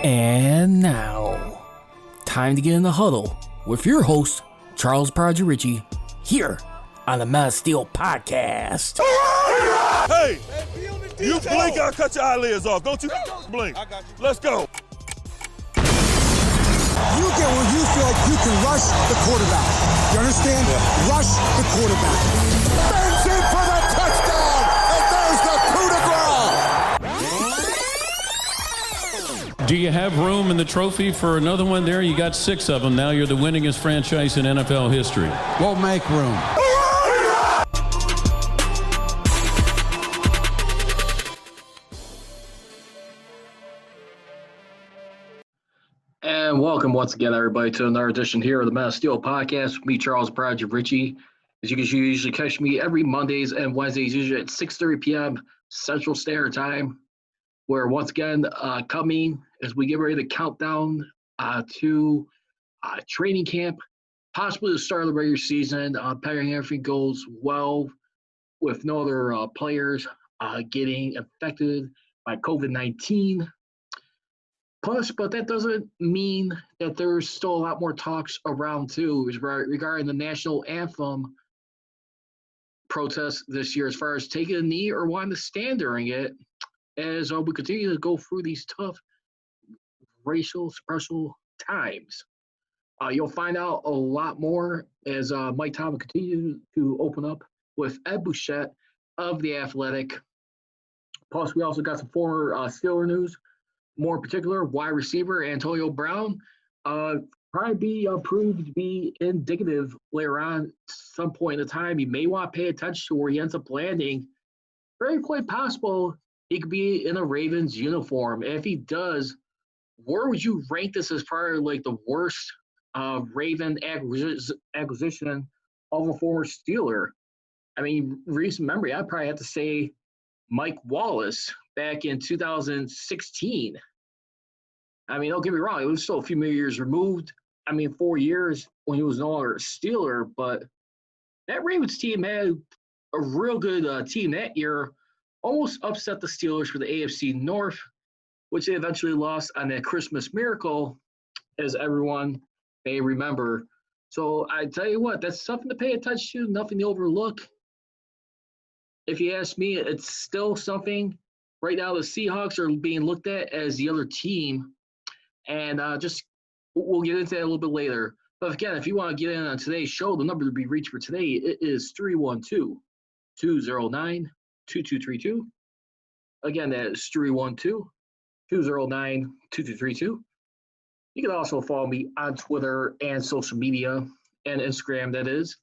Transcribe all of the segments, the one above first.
And now, time to get in the huddle with your host, Charles Prodigy Richey, here on the Man of Steel podcast. Hey, you blink, I'll cut your eyelids off. Don't you blink. I got you. Let's go. You get where you feel like you can rush the quarterback. You understand? Yeah. Rush the quarterback. Bangs in for the touchdown, and there's the coup de grace. Do you have room in the trophy for another one there? You got 6 of them. Now you're the winningest franchise in NFL history. We'll make room. And welcome once again, everybody, to another edition here of the Man of Steel podcast with me, Charles Prodigy Richey. As you can usually catch me every Mondays and Wednesdays, usually at 6:30 p.m. Central Standard Time, where once again, coming as we get ready to count down to training camp, possibly the start of the regular season, pending everything goes well with no other players getting affected by COVID-19. Plus, but that doesn't mean that there's still a lot more talks around, too, regarding the National Anthem protest this year, as far as taking a knee or wanting to stand during it, as we continue to go through these tough racial suppressive times. You'll find out a lot more as Mike Tomlin continues to open up with Ed Bouchette of The Athletic. Plus, we also got some former Steeler news. More in particular, wide receiver Antonio Brown probably be proved to be indicative later on some point in the time. You may want to pay attention to where he ends up landing. Very quite possible he could be in a Ravens uniform. And if he does, where would you rank this as probably like the worst Raven acquisition of a former Steeler? I mean, recent memory, I'd probably have to say Mike Wallace back in 2016. I mean, don't get me wrong, it was still a few more years removed. I mean, 4 years when he was no longer a Steeler, but that Ravens team had a real good team that year, almost upset the Steelers for the AFC North, which they eventually lost on that Christmas miracle, as everyone may remember. So I tell you what, that's something to pay attention to, nothing to overlook. If you ask me, it's still something. Right now, the Seahawks are being looked at as the other team. And we'll get into that a little bit later. But again, if you want to get in on today's show, the number to be reached for today it is 312-209-2232. Again, that is 312-209-2232. You can also follow me on Twitter and social media and Instagram, that is,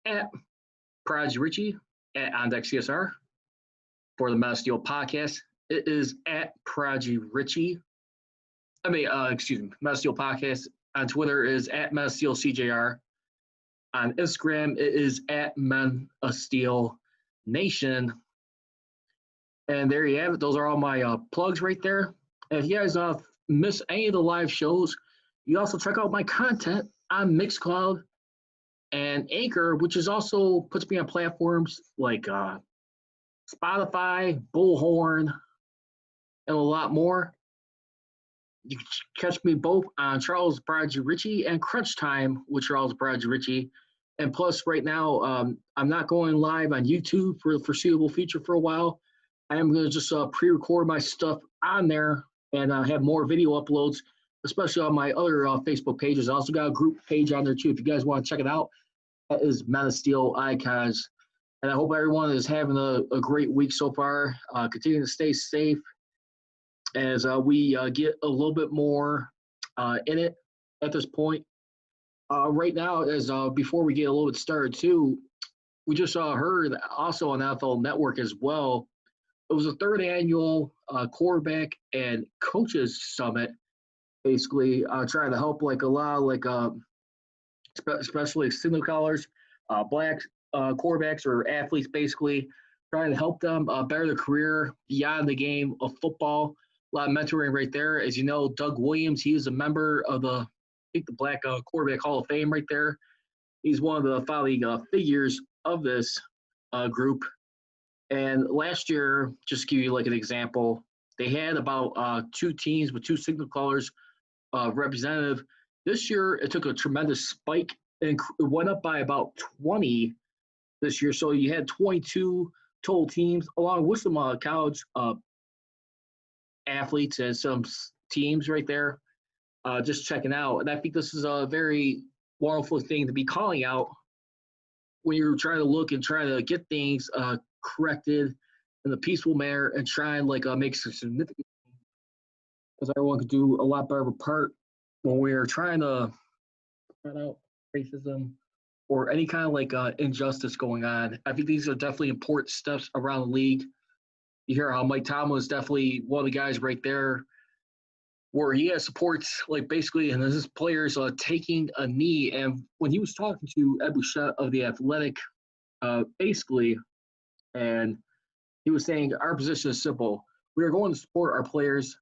at Prodigy Richey, at OnDeckCSR. For the Man of Steel podcast, it is at Prodigy Richey. Man of Steel podcast. On Twitter is at Man of Steel CJR. On Instagram, it is at Man of Steel Nation. And there you have it. Those are all my plugs right there. And if you guys miss any of the live shows, you also check out my content on Mixcloud and Anchor, which is also puts me on platforms like Spotify, Bullhorn, and a lot more. You can catch me both on Charles Prodigy Richey and Crunch Time with Charles Prodigy Richey. And plus, right now, I'm not going live on YouTube for the foreseeable future for a while. I am going to just pre-record my stuff on there and have more video uploads, especially on my other Facebook pages. I also got a group page on there, too. If you guys want to check it out, that is Man of Steel Icons. And I hope everyone is having a great week so far. Continue to stay safe as we get a little bit more in it at this point. Right now, as before we get a little bit started too, we just heard also on NFL Network as well. It was the third annual quarterback and coaches summit, basically trying to help like a lot of especially signal callers, black quarterbacks or athletes, basically trying to help them better their career beyond the game of football. A lot of mentoring right there. As you know, Doug Williams, he is a member of the Black Quarterback Hall of Fame right there. He's one of the founding figures of this group. And last year, just to give you like an example, They had about 2 teams with 2 signal colors representative. This year, it took a tremendous spike and it went up by about 20 this year. So you had 22 total teams, along with some college athletes and some teams right there just checking out. And I think this is a very wonderful thing to be calling out when you're trying to look and try to get things corrected in a peaceful manner and try and make some significant, because everyone could do a lot better of a part when we're trying to find out racism or any kind of injustice going on. I think these are definitely important steps around the league. You hear how Mike Tomlin is definitely one of the guys right there where he has supports basically, and his players taking a knee. And when he was talking to Ed Bouchette of The Athletic, basically, and he was saying our position is simple. We are going to support our players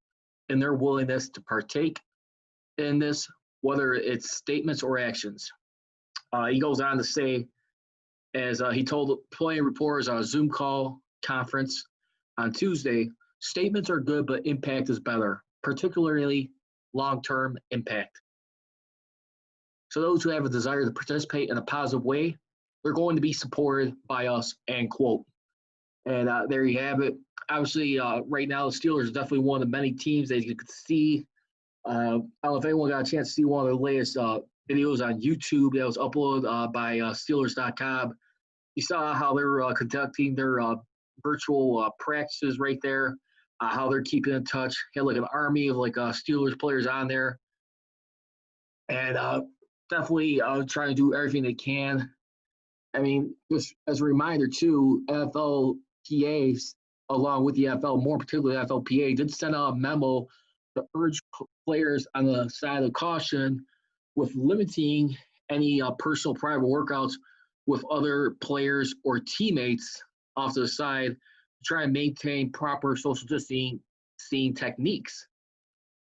in their willingness to partake in this, whether it's statements or actions. He goes on to say, as he told playing reporters on a Zoom call conference on Tuesday, statements are good, but impact is better, particularly long-term impact. So those who have a desire to participate in a positive way, they're going to be supported by us, end quote. And there you have it. Obviously, right now, the Steelers are definitely one of the many teams that you could see. I don't know if anyone got a chance to see one of the latest videos on YouTube that was uploaded by Steelers.com. You saw how they're conducting their virtual practices right there, how they're keeping in touch. Had an army of Steelers players on there. And definitely trying to do everything they can. I mean, just as a reminder, too, NFLPAs, along with the NFL, more particularly NFLPA, did send out a memo to urge players on the side of caution with limiting any personal private workouts with other players or teammates off to the side to try and maintain proper social distancing techniques.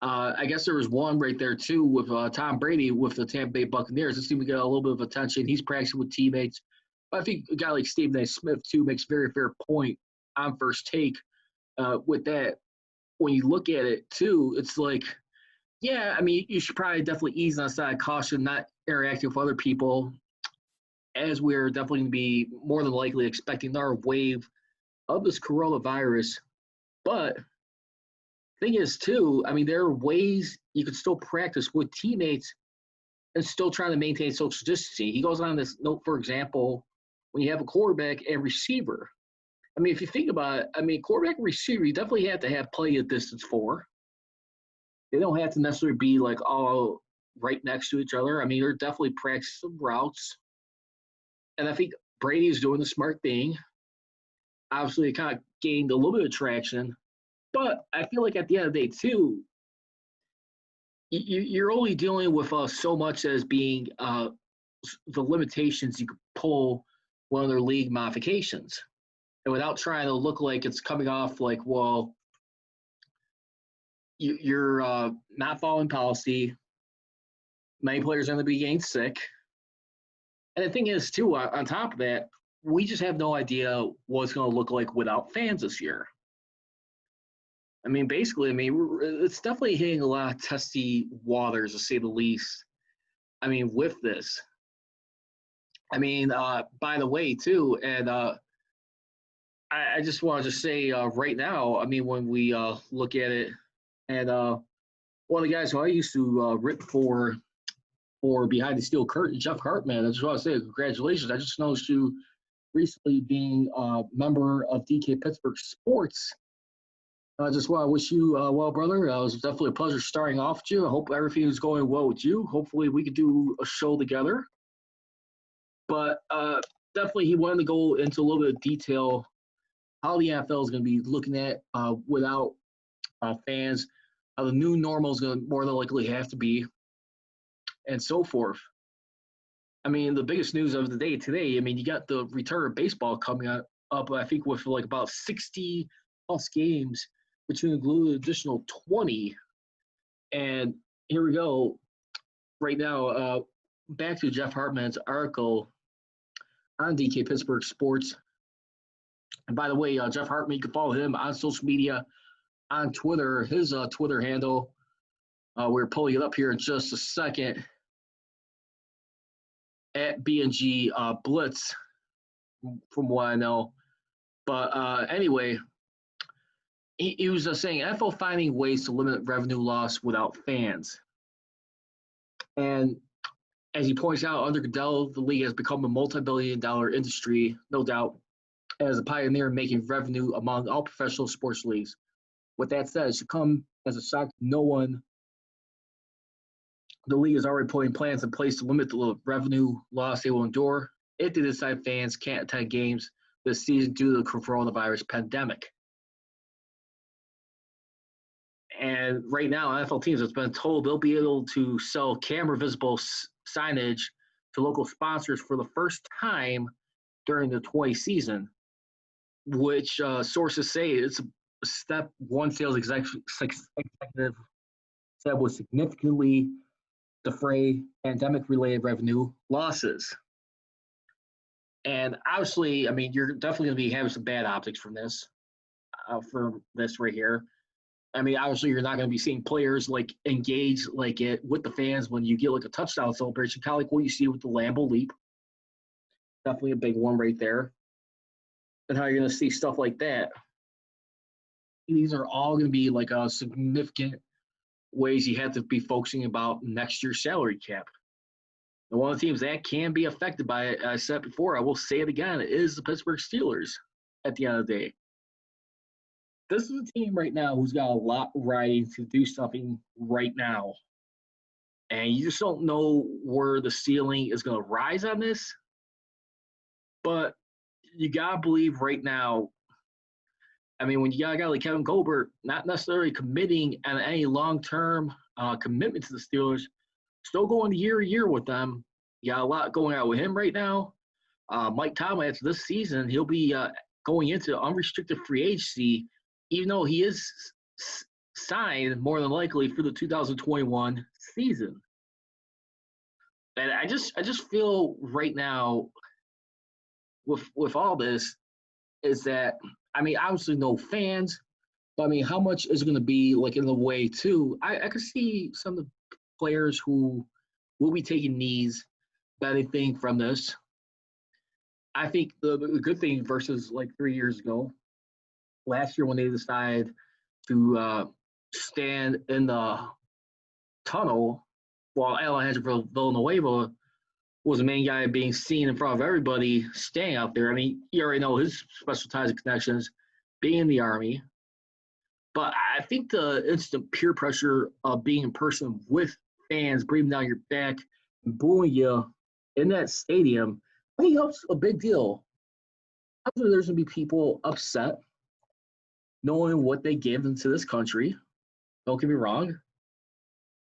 I guess there was one right there, too, with Tom Brady with the Tampa Bay Buccaneers. It seemed to get a little bit of attention. He's practicing with teammates. But I think a guy like Stephen A. Smith, too, makes a very fair point on First Take with that. When you look at it, too, it's yeah, I mean, you should probably definitely ease on the side of caution, not interacting with other people, as we're definitely going to be more than likely expecting another wave of this coronavirus. But thing is, too, I mean, there are ways you can still practice with teammates and still trying to maintain social distancing. He goes on this note, for example, when you have a quarterback and receiver. I mean, if you think about it, I mean, quarterback and receiver, you definitely have to have play a distance for. They don't have to necessarily be all right next to each other. I mean, they're definitely practicing routes. And I think Brady is doing the smart thing. Obviously, it kind of gained a little bit of traction. But I feel like at the end of the day, too, you're only dealing with so much as being the limitations you could pull one of their league modifications. And without trying to look like it's coming off well, you're not following policy. Many players are going to be getting sick. And the thing is, too, on top of that, we just have no idea what it's going to look like without fans this year. I mean, basically, it's definitely hitting a lot of testy waters, to say the least. I mean, with this. I mean, by the way, too, and I just want to just say right now, I mean, when we look at it, and one of the guys who I used to rip for Behind the Steel Curtain, Jeff Hartman, I just want to say congratulations. I just noticed you recently being a member of DK Pittsburgh Sports. I just want to wish you well, brother. It was definitely a pleasure starting off with you. I hope everything is going well with you. Hopefully we could do a show together. But definitely he wanted to go into a little bit of detail how the NFL is going to be looking at without fans, how the new normal is going to more than likely have to be, and so forth. I mean, the biggest news of the day today, I mean, you got the return of baseball coming up, I think, with about 60-plus games, which will include an additional 20. And here we go. Right now, back to Jeff Hartman's article on DK Pittsburgh Sports. And by the way, Jeff Hartman, you can follow him on social media on Twitter, his Twitter handle. We're pulling it up here in just a second. At B&G Blitz, from what I know. But anyway, he was just saying NFL finding ways to limit revenue loss without fans. And as he points out, under Goodell, the league has become a multi-billion-dollar industry, no doubt, as a pioneer in making revenue among all professional sports leagues. With that said, it should come as a shock to no one. The league is already putting plans in place to limit the revenue loss they will endure if they decide fans can't attend games this season due to the coronavirus pandemic. And right now, NFL teams have been told they'll be able to sell camera-visible signage to local sponsors for the first time during the 20 season, which sources say it's a step one sales executive said was significantly defray pandemic-related revenue losses. And obviously, I mean, you're definitely going to be having some bad optics from this right here. I mean, obviously, you're not going to be seeing players like engage like it with the fans when you get like a touchdown celebration, kind of like what you see with the Lambeau Leap. Definitely a big one right there. And how you're going to see stuff like that. These are all going to be like a significant ways you have to be focusing about next year's salary cap. And one of the teams that can be affected by it, I said before, I will say it again, is the Pittsburgh Steelers at the end of the day. This is a team right now who's got a lot riding to do something right now. And you just don't know where the ceiling is going to rise on this. But you got to believe right now, I mean, when you got a guy like Kevin Colbert not necessarily committing on any long-term commitment to the Steelers, still going year to year with them. You got a lot going on with him right now. Mike Tomlin, after this season, he'll be going into unrestricted free agency, even though he is signed more than likely for the 2021 season. And I just feel right now with all this is that, I mean, obviously no fans, but I mean, how much is it going to be like in the way too? I could see some of the players who will be taking knees benefiting from this. I think the good thing versus like 3 years ago, last year when they decided to stand in the tunnel while Alejandro Villanueva was the main guy being seen in front of everybody staying out there. I mean, you already know his special ties and connections being in the Army. But I think the instant peer pressure of being in person with fans breathing down your back and booing you in that stadium, I think helps a big deal. Obviously, there's going to be people upset knowing what they gave into this country. Don't get me wrong.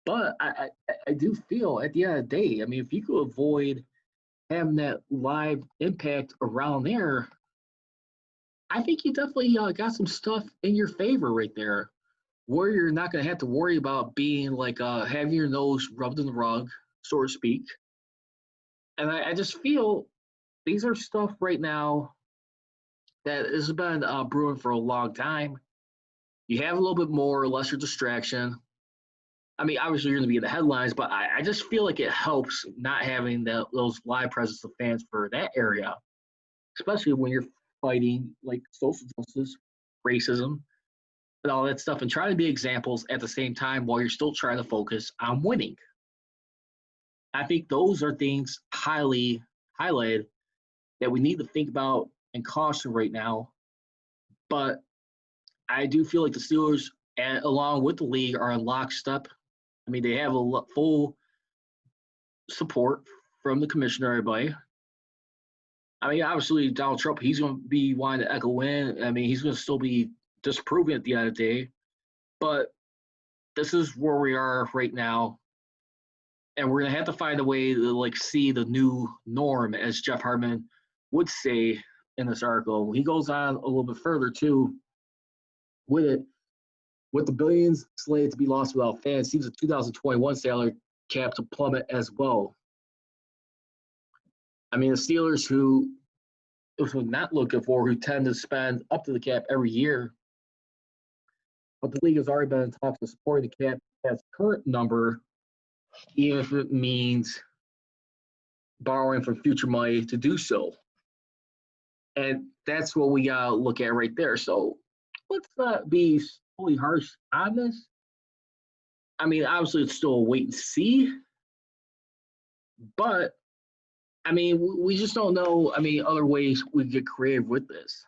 But I do feel at the end of the day, I mean, if you could avoid having that live impact around there, I think you definitely got some stuff in your favor right there, where you're not going to have to worry about being like having your nose rubbed in the rug, so to speak. And I just feel these are stuff right now that has been brewing for a long time. You have a little bit more or lesser distraction. I mean, obviously you're going to be in the headlines, but I just feel like it helps not having those live presence of fans for that area, especially when you're fighting like social justice, racism, and all that stuff, and trying to be examples at the same time while you're still trying to focus on winning. I think those are things highly highlighted that we need to think about and caution right now. But I do feel like the Steelers, along with the league, are in lockstep. I mean, they have a full support from the commissioner, everybody. I mean, obviously, Donald Trump, he's going to be wanting to echo in. I mean, he's going to still be disapproving at the end of the day. But this is where we are right now. And we're going to have to find a way to, like, see the new norm, as Jeff Hartman would say in this article. He goes on a little bit further, too, with it. With the billions slated to be lost without fans, seems the 2021 salary cap to plummet as well. I mean, the Steelers, who not looking for, who tend to spend up to the cap every year, but the league has already been in talks to support the Cats' current number, even if it means borrowing from future money to do so. And that's what we got to look at right there. So let's not be fully harsh on this. I mean, obviously, it's still a wait and see. But, I mean, we just don't know, other ways we get creative with this.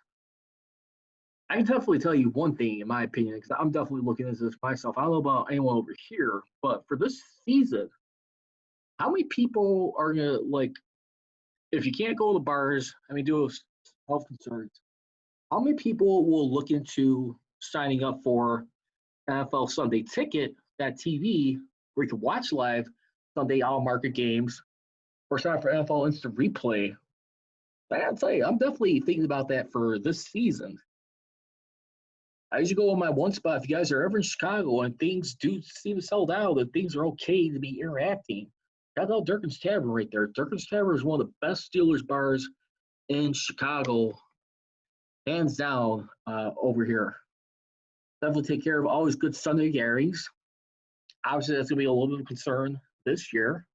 I can definitely tell you one thing, in my opinion, because I'm definitely looking into this myself. I don't know about anyone over here, but for this season, how many people are going to, like, if you can't go to the bars, due to health concerns, how many people will look into signing up for NFL Sunday Ticket, that TV, where you can watch live Sunday all-market games, or sign up for NFL Instant Replay? I gotta tell you, I'm definitely thinking about that for this season. I usually go on my one spot. If you guys are ever in Chicago and things do seem to settle down, that things are okay to be interacting, shout out Durkin's Tavern right there. Durkin's Tavern is one of the best Steelers bars in Chicago, hands down, over here. Definitely take care of always good Sunday gatherings. Obviously, that's going to be a little bit of a concern this year.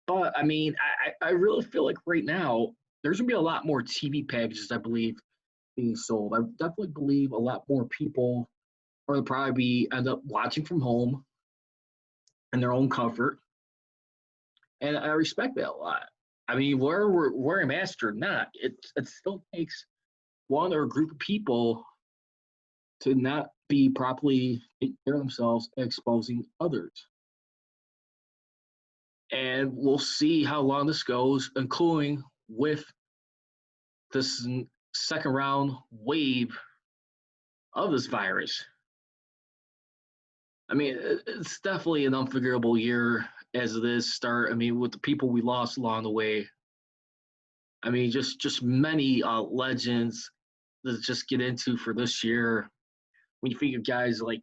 But, I really feel like right now, there's going to be a lot more TV packages, I believe, being sold. I definitely believe a lot more people are going to probably end up watching from home in their own comfort. And I respect that a lot. Where we're wearing masks or not, it still takes one or a group of people to not be properly taking care of themselves and exposing others. And we'll see how long this goes, including with this second round wave of this virus. It's definitely an unforgettable year as it is start. With the people we lost along the way. Just many legends to just get into for this year. When you think of guys like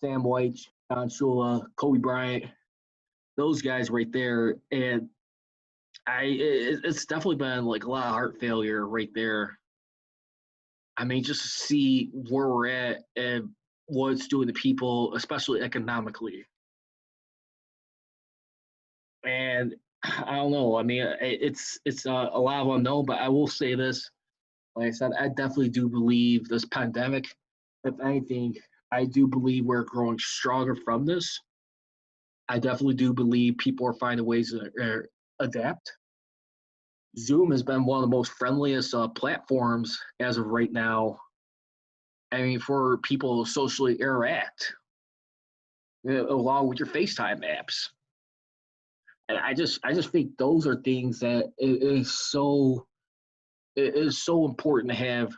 Sam White, Don Shula, Kobe Bryant, those guys right there, and it's definitely been like a lot of heart failure right there. Just to see where we're at and what it's doing to people, especially economically. And I don't know. It's a lot of unknown, but I will say this. Like I said, I definitely do believe this pandemic, if anything, I do believe we're growing stronger from this. I definitely do believe people are finding ways to adapt. Zoom has been one of the most friendliest platforms as of right now. For people to socially interact, along with your FaceTime apps. And I just think those are things that it is so important to have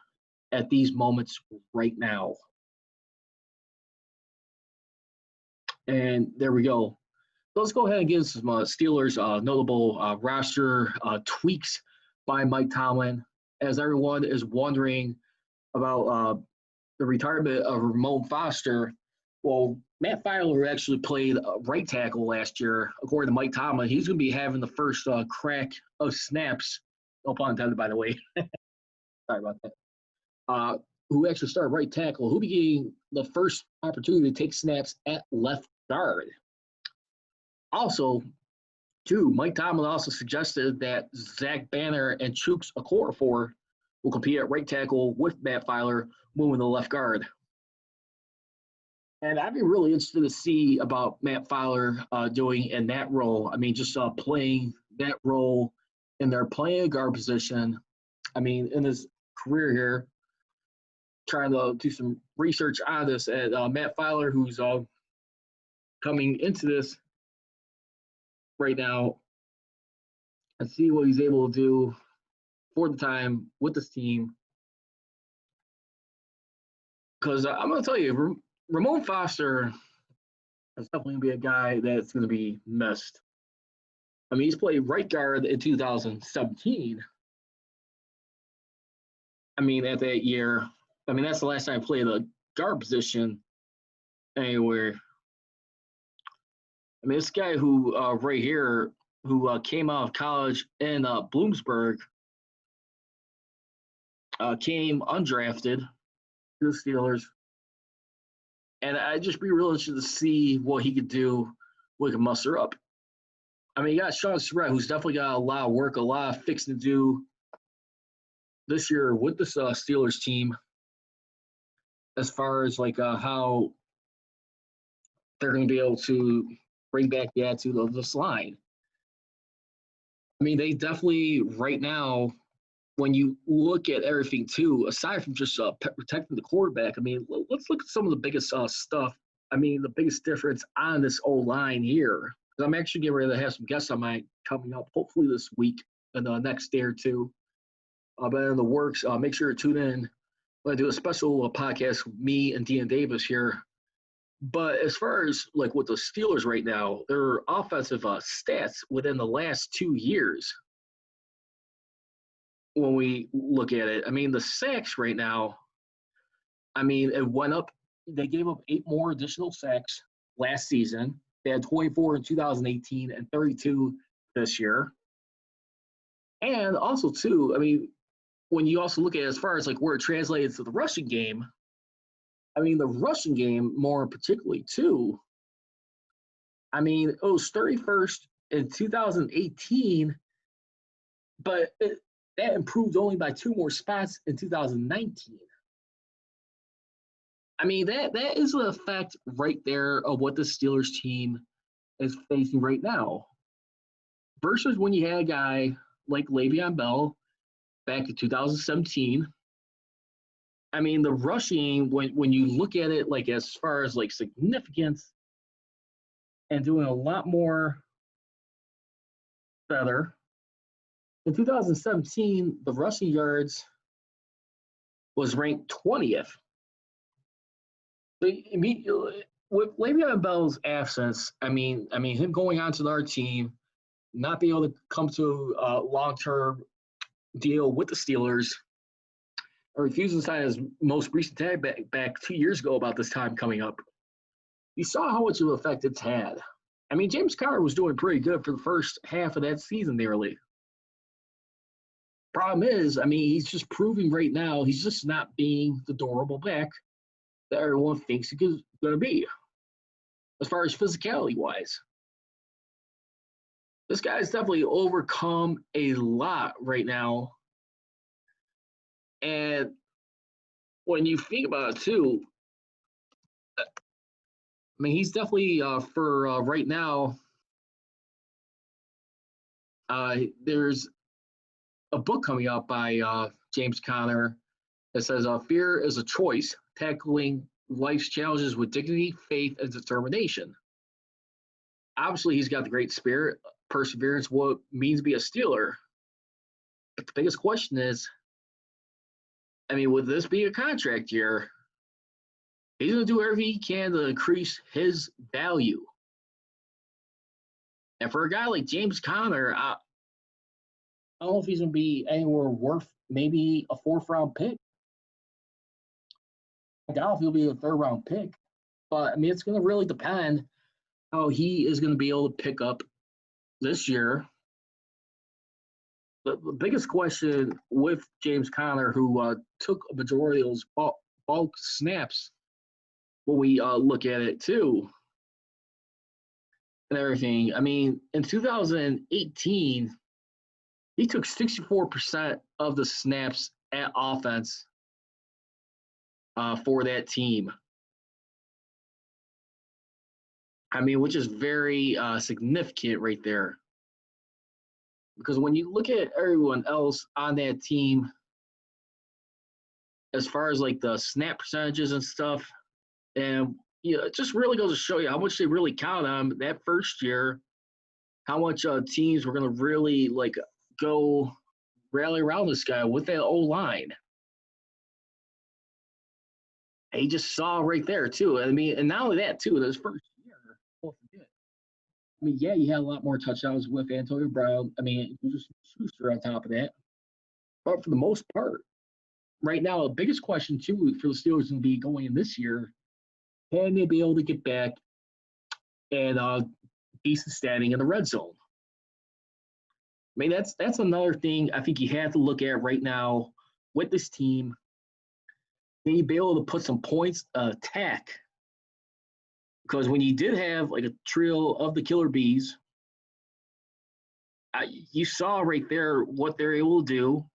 at these moments right now. And there we go. Let's go ahead and get some Steelers notable roster tweaks by Mike Tomlin. As everyone is wondering about the retirement of Ramon Foster, well, Matt Filer actually played right tackle last year. According to Mike Tomlin, he's going to be having the first crack of snaps. No pun intended, by the way. Sorry about that. Who actually started right tackle, who began the first opportunity to take snaps at left guard. Also, too, Mike Tomlin also suggested that Zach Banner and Chuks Okorafor will compete at right tackle with Matt Filer moving to left guard. And I'd be really interested to see about Matt Filer doing in that role. Just playing that role in their playing guard position. In his career here, trying to do some research on this. And Matt Filer, who's coming into this right now, and see what he's able to do for the time with this team. Because I'm going to tell you, Ramon Foster is definitely going to be a guy that's going to be missed. He's played right guard in 2017. At that year, that's the last time I played a guard position anywhere. This guy who right here, who came out of college in Bloomsburg, came undrafted to the Steelers, And I'd just be real interested to see what he could do, what he can muster up. I mean, you got Sean Surratt, who's definitely got a lot of work, a lot of fixing to do this year with this Steelers team, as far as like how they're going to be able to bring back the attitude of this line. I mean, they definitely right now, when you look at everything too, aside from just protecting the quarterback, I mean, let's look at some of the biggest stuff. I mean, the biggest difference on this O-line here. I'm actually getting ready to have some guests on mine coming up, hopefully this week and the next day or two. But in the works, make sure to tune in. I'm going to do a special podcast with me and Dean Davis here. But as far as like with the Steelers right now, their offensive stats within the last 2 years, when we look at it, I mean, the sacks right now, I mean, it went up. They gave up 8 more additional sacks last season. They had 24 in 2018 and 32 this year. And also, too, I mean, when you also look at it as far as like where it translates to the rushing game, I mean, the rushing game more particularly, too, I mean, it was 31st in 2018, but that improved only by 2 more spots in 2019. I mean, that is an effect right there of what the Steelers team is facing right now. Versus when you had a guy like Le'Veon Bell back in 2017. I mean, the rushing, when you look at it like as far as like significance and doing a lot more better. In 2017, the rushing yards was ranked 20th. With Le'Veon Bell's absence, I mean, him going on to our team, not being able to come to a long-term deal with the Steelers, or refusing to sign his most recent tag back 2 years ago about this time coming up, you saw how much of an effect it's had. I mean, James Conner was doing pretty good for the first half of that season nearly. Problem is, I mean, he's just proving right now he's just not being the durable back that everyone thinks he's going to be, as far as physicality-wise. This guy's definitely overcome a lot right now. And when you think about it, too, I mean, he's definitely, for right now, there's a book coming out by James Conner that says, Fear is a Choice, Tackling Life's Challenges with Dignity, Faith, and Determination. Obviously, he's got the great spirit, perseverance, what it means to be a Steeler. But the biggest question is, I mean, would this be a contract year? He's going to do everything he can to increase his value. And for a guy like James Conner, I don't know if he's going to be anywhere worth maybe a 4th-round pick. I doubt if he'll be a 3rd-round pick. But, I mean, it's going to really depend how he is going to be able to pick up this year. The biggest question with James Conner, who took a majority of those bulk snaps when we look at it, too, and everything. I mean, in 2018, he took 64% of the snaps at offense for that team. I mean, which is very significant right there. Because when you look at everyone else on that team, as far as like the snap percentages and stuff, and it just really goes to show you how much they really count on that first year, how much teams were going to really like go rally around this guy with that O-line. He just saw right there too. I mean, and not only that too, this first year, don't forget. I mean, yeah, you had a lot more touchdowns with Antonio Brown. I mean, just Schuster on top of that. But for the most part, right now, the biggest question, too, for the Steelers is going to be going in this year, can they be able to get back and decent standing in the red zone? I mean, that's another thing I think you have to look at right now with this team. Can you be able to put some points attack Because when you did have like a trio of the Killer Bees, you saw right there what they're able to do.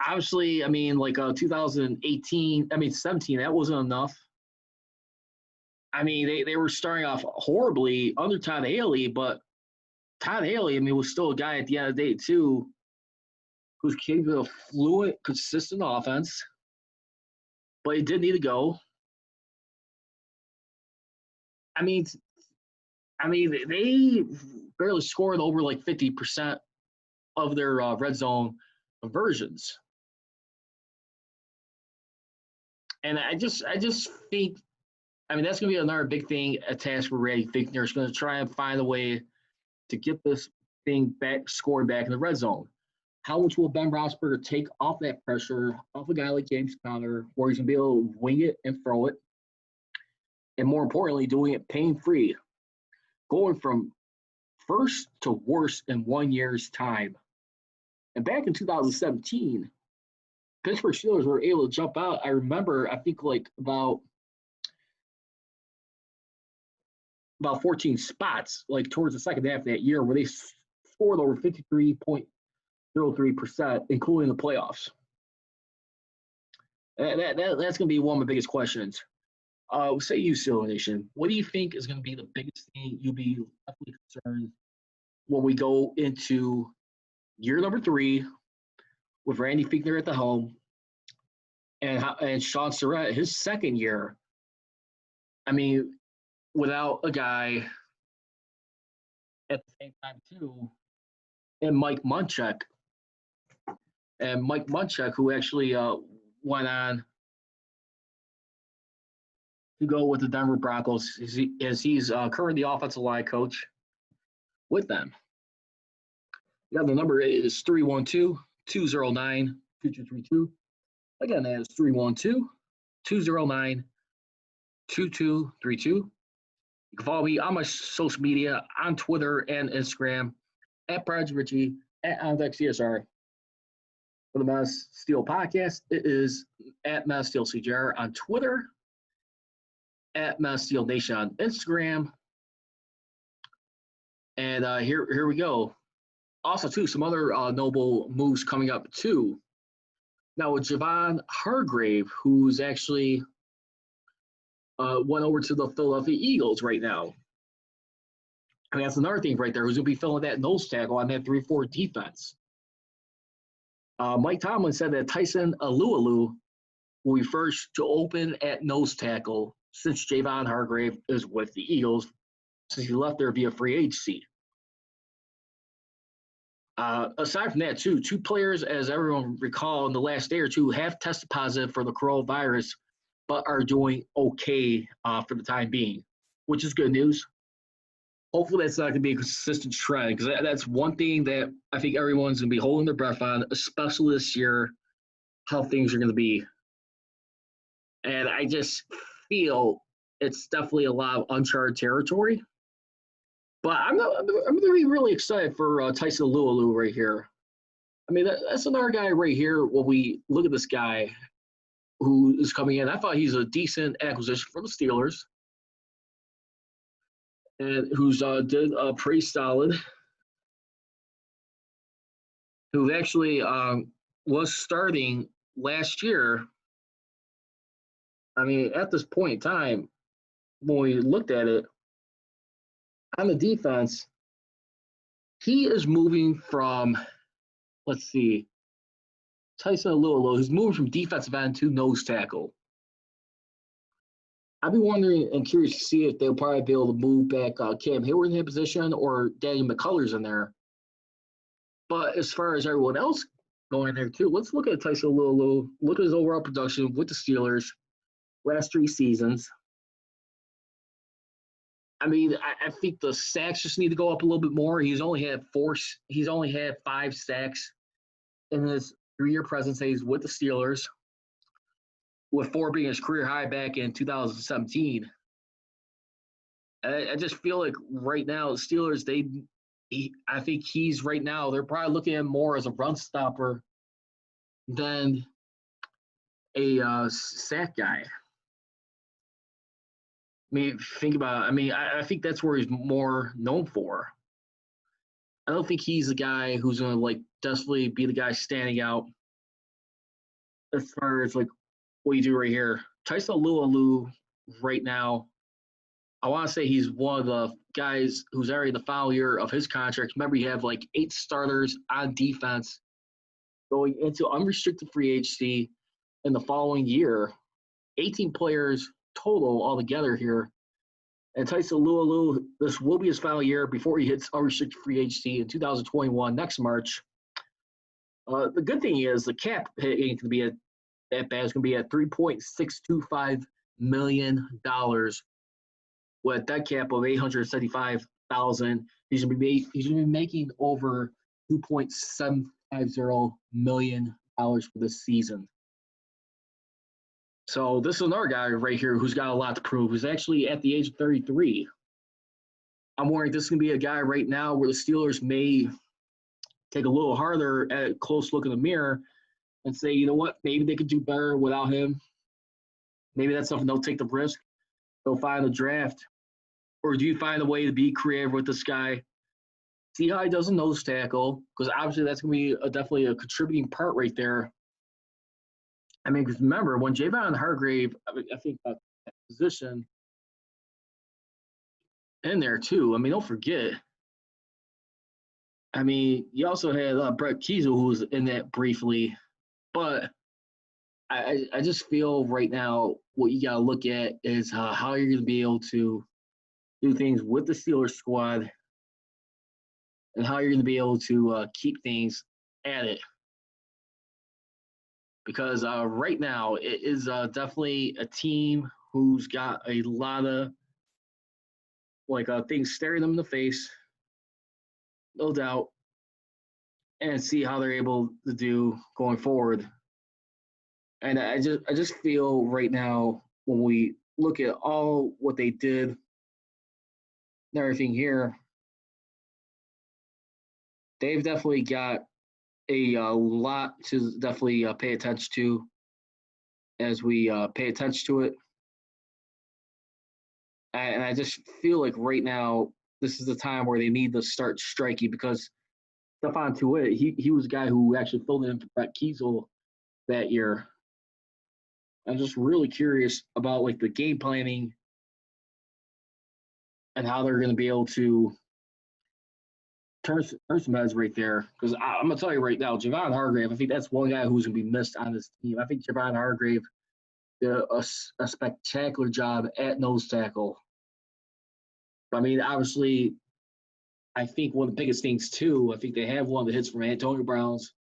Obviously, I mean, like 17, that wasn't enough. I mean, they were starting off horribly under Todd Haley, but Todd Haley, I mean, was still a guy at the end of the day, too, who's capable of fluent, consistent offense, but he did need to go. I mean, they barely scored over like 50% of their red zone conversions. And I just think, I mean, that's going to be another big thing, a task for Randy Fichtner. Is going to try and find a way to get this thing back, scored back in the red zone. How much will Ben Roethlisberger take off that pressure, off a guy like James Conner, where he's going to be able to wing it and throw it? And more importantly, doing it pain-free, going from first to worst in 1 year's time. And back in 2017, Pittsburgh Steelers were able to jump out. I remember, I think like about 14 spots, like towards the second half of that year, where they scored over 53.03%, including the playoffs. That's going to be one of my biggest questions. Say you, Steelers Nation, what do you think is going to be the biggest thing you'll be definitely concerned when we go into year number 3 with Randy Fichtner at the helm and Sean Surratt, his second year? I mean, without a guy at the same time, too, and Mike Munchak. And Mike Munchak, who actually went on to go with the Denver Broncos, as he's currently the offensive line coach with them. Yeah, the number is 312-209-2232. Again, that is 312-209-2232. You can follow me on my social media, on Twitter and Instagram, at Prodigy Richey, at OnDeckCSR. For the Mass Steel Podcast, it is at Mass Steel CJR on Twitter, at Mass Steel Nation on Instagram. And here we go. Also, too, some other notable moves coming up, too. Now, with Javon Hargrave, who's actually went over to the Philadelphia Eagles right now. I mean, that's another thing right there. Who's going to be filling that nose tackle on that 3-4 defense? Mike Tomlin said that Tyson Alualu will be first to open at nose tackle since Javon Hargrave is with the Eagles, since he left there via free agency. Aside from that, too, 2 players, as everyone recall, in the last day or two have tested positive for the coronavirus, but are doing okay for the time being, which is good news. Hopefully that's not going to be a consistent trend, because that's one thing that I think everyone's going to be holding their breath on, especially this year, how things are going to be. And I just feel it's definitely a lot of uncharted territory. But I'm going to be really excited for Tyson Alualu right here. I mean, that's another guy right here. When we look at this guy who is coming in, I thought he's a decent acquisition for the Steelers, and who's did pretty solid. Who actually was starting last year. I mean, at this point in time, when we looked at it, on the defense, he is moving from, let's see, Tyson Alualu, he's moving from defensive end to nose tackle. I'd be wondering and curious to see if they'll probably be able to move back Cam Hayward in that position, or Daniel McCullers in there. But as far as everyone else going there too, let's look at Tyson Alualu, look at his overall production with the Steelers last 3 seasons. I mean, I think the sacks just need to go up a little bit more. He's only had 5 sacks in his 3-year presence days with the Steelers, with 4 being his career high back in 2017. I just feel like right now the Steelers, I think he's right now, they're probably looking at him more as a run stopper than a sack guy. mean, think about it. I mean, I think that's where he's more known for. I don't think he's the guy who's going to, like, definitely be the guy standing out as far as, like, what you do right here. Tyson Alualu right now, I want to say he's one of the guys who's already in the final year of his contract. Remember, you have, like, 8 starters on defense going into unrestricted free agency in the following year. 18 players total altogether here. And Tyson Alualu, this will be his final year before he hits unrestricted free agency in 2021, next March. The good thing is the cap hit ain't going to be that bad. It's going to be at $3.625 million with a dead cap of $875,000. He's going to be making over $2.750 million for this season. So this is another guy right here who's got a lot to prove. Who's actually at the age of 33. I'm worried this is going to be a guy right now where the Steelers may take a little harder at a close look in the mirror and say, you know what, maybe they could do better without him. Maybe that's something they'll take the risk. They'll find a draft. Or do you find a way to be creative with this guy? See how he does a nose tackle, because obviously that's going to be definitely a contributing part right there. I mean, because remember, when Javon Hargrave, I think that position in there too. I mean, don't forget. I mean, you also had Brett Kiesel, who was in that briefly. But I just feel right now what you got to look at is how you're going to be able to do things with the Steelers squad and how you're going to be able to keep things at it. Because right now it is definitely a team who's got a lot of things staring them in the face, no doubt, and see how they're able to do going forward. And I just feel right now when we look at all what they did and everything here, they've definitely got a lot to definitely pay attention to as we pay attention to it. And I just feel like right now this is the time where they need to start striking, because Stephon Tuitt, he was a guy who actually filled in for Brett Kiesel that year. I'm just really curious about the game planning and how they're going to be able to turn some heads right there. Because I'm going to tell you right now, Javon Hargrave, I think that's one guy who's going to be missed on this team. I think Javon Hargrave did a spectacular job at nose tackle. I mean, obviously, I think one of the biggest things, too, I think they have one of the hits from Antonio Brown's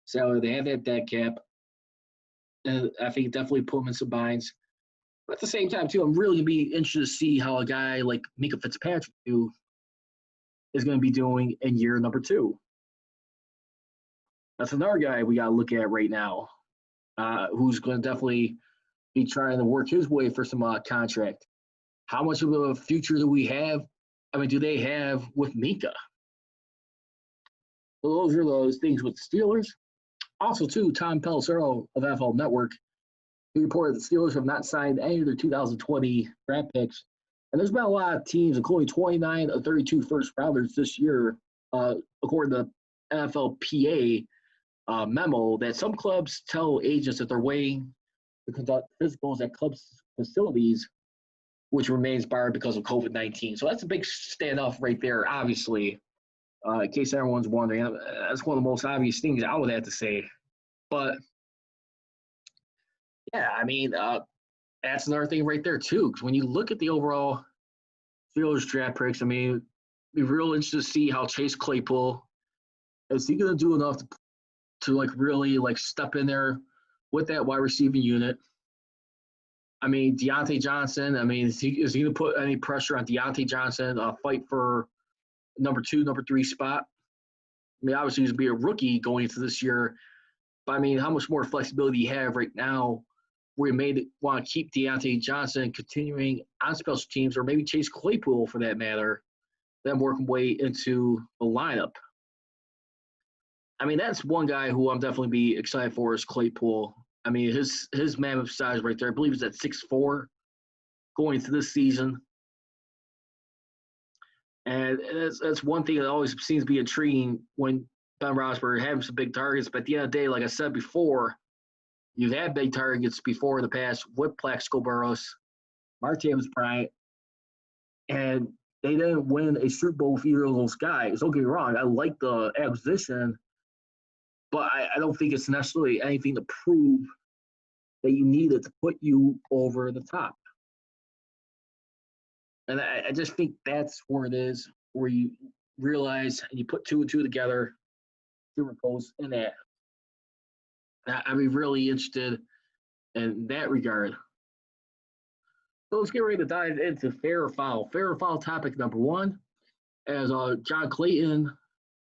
salary. They have that dead cap. And I think definitely put him in some binds. But at the same time, too, I'm really going to be interested to see how a guy like Minkah Fitzpatrick is going to be doing in year number 2. That's another guy we got to look at right now, who's going to definitely be trying to work his way for some contract. How much of a future do we have? I mean, do they have with Minkah? So those are those things with the Steelers. Also, too, Tom Pelissero of NFL Network, he reported the Steelers have not signed any of their 2020 draft picks. And there's been a lot of teams, including 29 of 32 first-rounders this year, according to NFLPA memo, that some clubs tell agents that they're waiting to conduct physicals at clubs' facilities, which remains barred because of COVID-19. So that's a big standoff right there, obviously. In case everyone's wondering, that's one of the most obvious things I would have to say. But, yeah, I mean, that's another thing right there, too. Because when you look at the overall Steelers draft picks, I mean, it'd be real interesting to see how Chase Claypool, is he going to do enough to really step in there with that wide receiving unit? I mean, Deontay Johnson, I mean, is he going to put any pressure on Deontay Johnson, fight for number 2, number 3 spot? I mean, obviously he's going to be a rookie going into this year, but I mean, how much more flexibility you have right now where you may want to keep Deontay Johnson continuing on special teams, or maybe Chase Claypool for that matter, then working way into the lineup. I mean, that's one guy who I'm definitely be excited for is Claypool. I mean, his mammoth size right there, I believe is at 6'4", going through this season. And that's one thing that always seems to be intriguing when Ben Roethlisberger having some big targets. But at the end of the day, like I said before, you've had big targets before in the past with Plaxico Burress, Martavis Bryant, and they didn't win a Super Bowl with either of those guys. Don't get me wrong, I like the acquisition, but I don't think it's necessarily anything to prove that you needed to put you over the top. And I just think that's where it is, where you realize and you put two and two together, see where it goes in that. I'd be really interested in that regard. So let's get ready to dive into fair or foul. Fair or foul topic number one, as John Clayton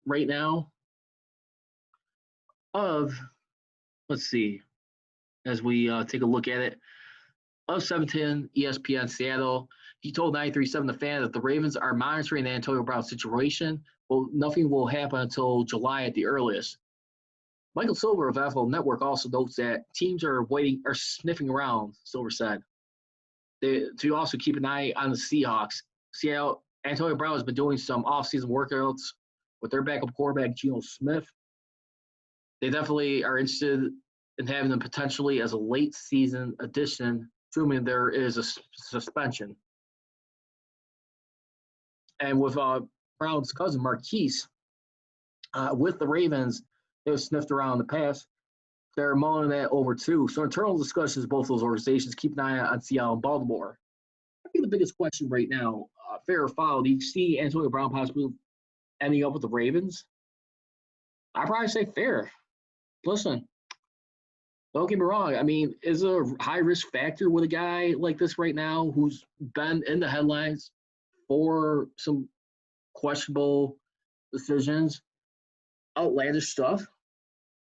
right now let's see, as we take a look at it, of 710 ESPN Seattle, he told 93.7 The Fan that the Ravens are monitoring the Antonio Brown situation. Well, nothing will happen until July at the earliest. Michael Silver of NFL Network also notes that teams are sniffing around, Silver said, to also keep an eye on the Seahawks. Seattle, Antonio Brown has been doing some offseason workouts with their backup quarterback, Geno Smith. They definitely are interested in having them potentially as a late season addition, assuming there is a suspension. And with Brown's cousin, Marquise, with the Ravens, they've sniffed around in the past. They're mulling that over too. So internal discussions, both those organizations, keep an eye on Seattle and Baltimore. I think the biggest question right now, fair or foul, do you see Antonio Brown possibly ending up with the Ravens? I'd probably say fair. Listen, don't get me wrong. I mean, is a high risk factor with a guy like this right now who's been in the headlines for some questionable decisions, outlandish stuff.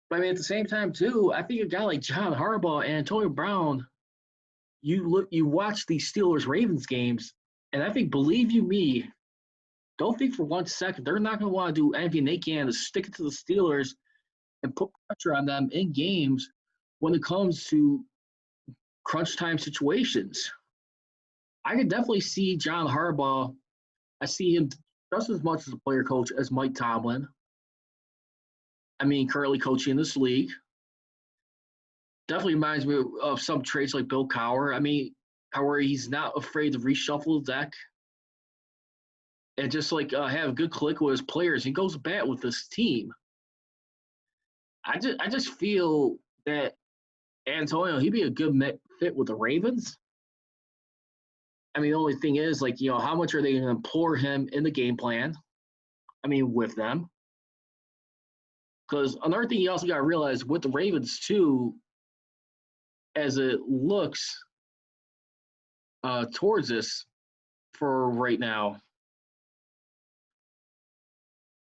But I mean, at the same time, too, I think a guy like John Harbaugh and Antonio Brown, you watch these Steelers-Ravens games, and I think, believe you me, don't think for 1 second they're not going to want to do anything they can to stick it to the Steelers and put pressure on them in games when it comes to crunch time situations. I could definitely see John Harbaugh. I see him just as much as a player coach as Mike Tomlin. I mean, currently coaching in this league. Definitely reminds me of some traits like Bill Cowher. I mean, how he's not afraid to reshuffle the deck and just like have a good click with his players. He goes to bat with this team. I just feel that Antonio, he'd be a good fit with the Ravens. I mean, the only thing is, like, you know, how much are they going to implore him in the game plan? I mean, with them. Because another thing you also got to realize with the Ravens, too, as it looks towards this for right now.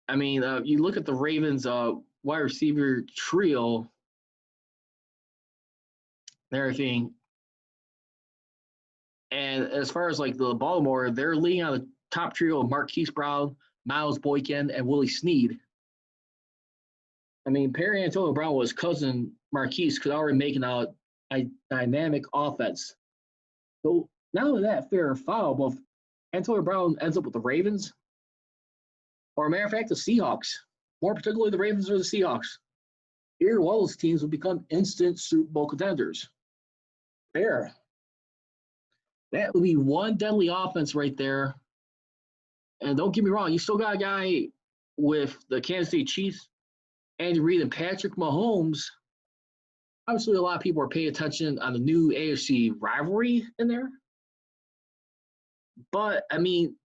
I mean, you look at the Ravens wide receiver trio and everything. And as far as like the Baltimore, they're leading on the top trio of Marquise Brown, Miles Boykin, and Willie Snead. I mean, Perry Antonio Brown was cousin Marquise could already make a dynamic offense. So not only that, fair or foul, but if Antonio Brown ends up with the Ravens, or a matter of fact, the Seahawks, more particularly the Ravens or the Seahawks, either one of those teams will become instant Super Bowl contenders. Fair. That would be one deadly offense right there. And don't get me wrong, you still got a guy with the Kansas City Chiefs, Andy Reid, and Patrick Mahomes. Obviously, a lot of people are paying attention on the new AFC rivalry in there. But, I mean,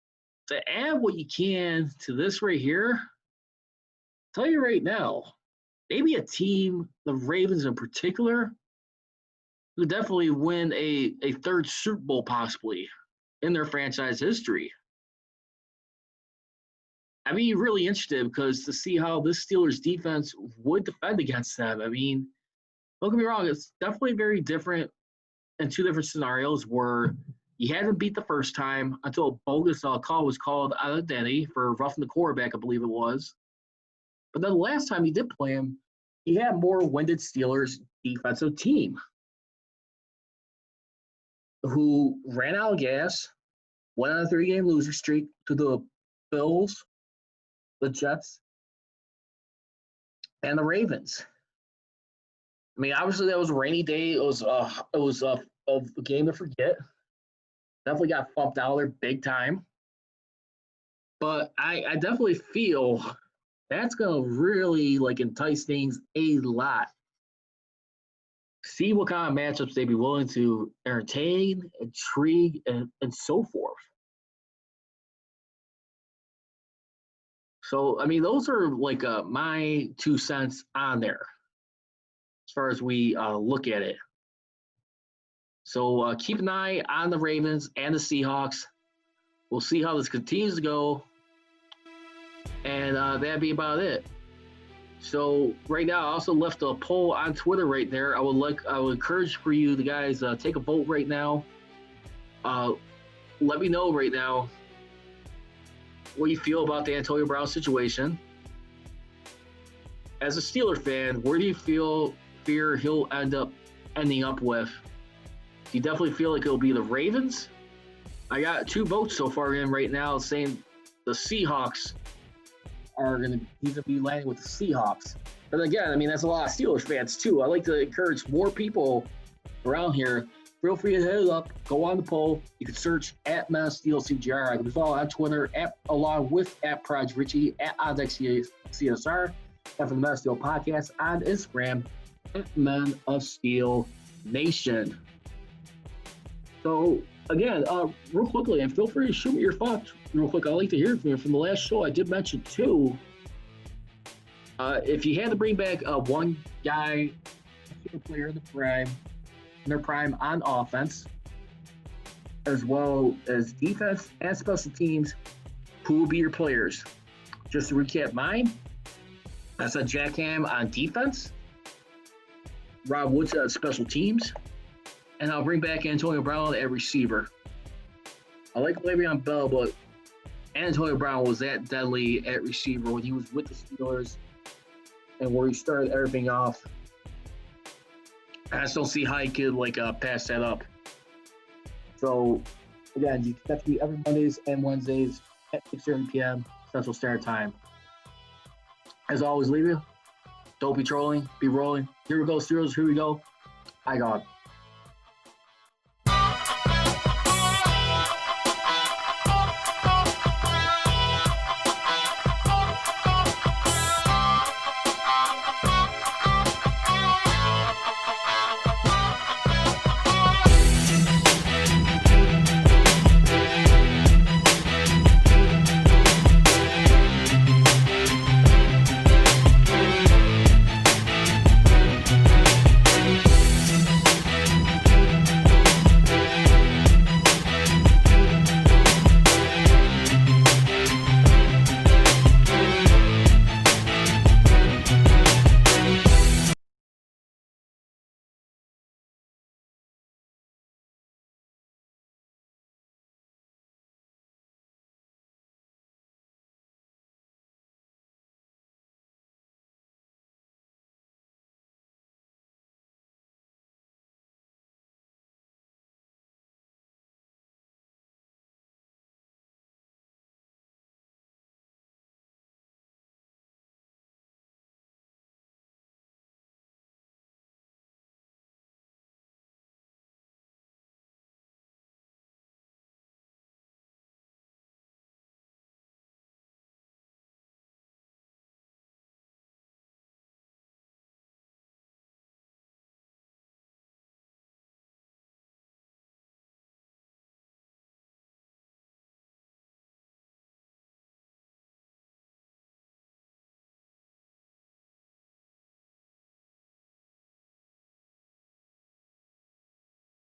to add what you can to this right here, I'll tell you right now, maybe a team, the Ravens in particular, would definitely win a third Super Bowl possibly in their franchise history. I'd be really interested because to see how this Steelers defense would defend against them. I mean, don't get me wrong, it's definitely very different in two different scenarios where you had him beat the first time until a bogus call was called on identity for roughing the quarterback, I believe it was. But then the last time he did play him, he had a more winded Steelers defensive team. who ran out of gas, went on a 3-game losing streak to the Bills, the Jets, and the Ravens. I mean, obviously that was a rainy day. It was a game to forget. Definitely got bumped out there big time. But I definitely feel that's gonna really like entice things a lot. See what kind of matchups they'd be willing to entertain, intrigue, and so forth. So, I mean, those are like my 2 cents on there as far as we look at it. So keep an eye on the Ravens and the Seahawks. We'll see how this continues to go. And that'd be about it. So right now, I also left a poll on Twitter right there. I would encourage for you, the guys, take a vote right now. Let me know right now what you feel about the Antonio Brown situation. As a Steeler fan, where do you fear he'll ending up with? Do you definitely feel like it'll be the Ravens? I got 2 votes so far in right now saying the Seahawks he's gonna be landing with the Seahawks. But again, I mean, that's a lot of Steelers fans too. I like to encourage more people around here. Feel free to hit it up. Go on the poll. You can search at MassSteelCGR. I can be followed on Twitter along with Prodigy Richey at OnDeckCSR. And from the Mass Steel Podcast on Instagram at Men of Steel Nation. So again, real quickly, and feel free to shoot me your thoughts real quick. I'd like to hear from you. From the last show, I did mention too, if you had to bring back one guy, a player in their prime on offense, as well as defense and special teams, who will be your players? Just to recap mine, I said Jack Ham on defense, Rob Woods on special teams, and I'll bring back Antonio Brown at receiver. I like Le'Veon Bell, but Antonio Brown was that deadly at receiver when he was with the Steelers and where he started everything off. I just don't see how he could pass that up. So again, you expect to be every Mondays and Wednesdays at 6:30 p.m. Central Standard Time. As always, leave you. Don't be trolling, be rolling. Here we go, Steelers. Here we go. I got.